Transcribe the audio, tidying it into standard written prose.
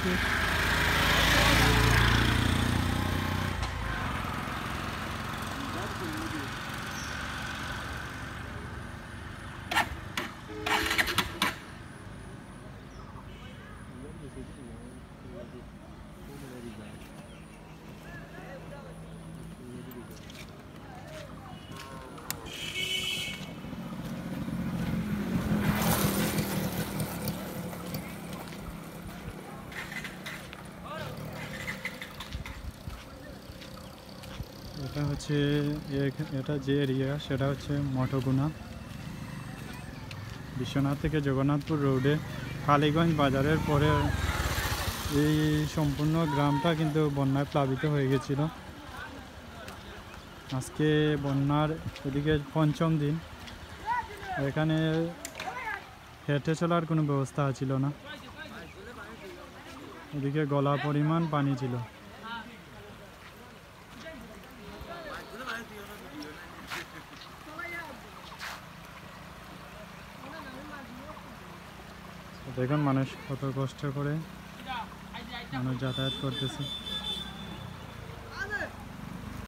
প্রচুর। এটা হচ্ছে এটা যে এরিয়া সেটা হচ্ছে মঠগুনা, বিশ্বনাথ থেকে জগন্নাথপুর রোডে কালীগঞ্জ বাজারের পরে এই সম্পূর্ণ গ্রামটা কিন্তু বন্যায় প্লাবিত হয়ে গেছিল। আজকে বন্যার এদিকে পঞ্চম দিন, এখানে হেঁটে চলার কোনো ব্যবস্থা ছিল না, এদিকে গলা পরিমাণ পানি ছিল। দেখুন মানুষ কত কষ্ট করে মানুষ যাতায়াত করতেছে।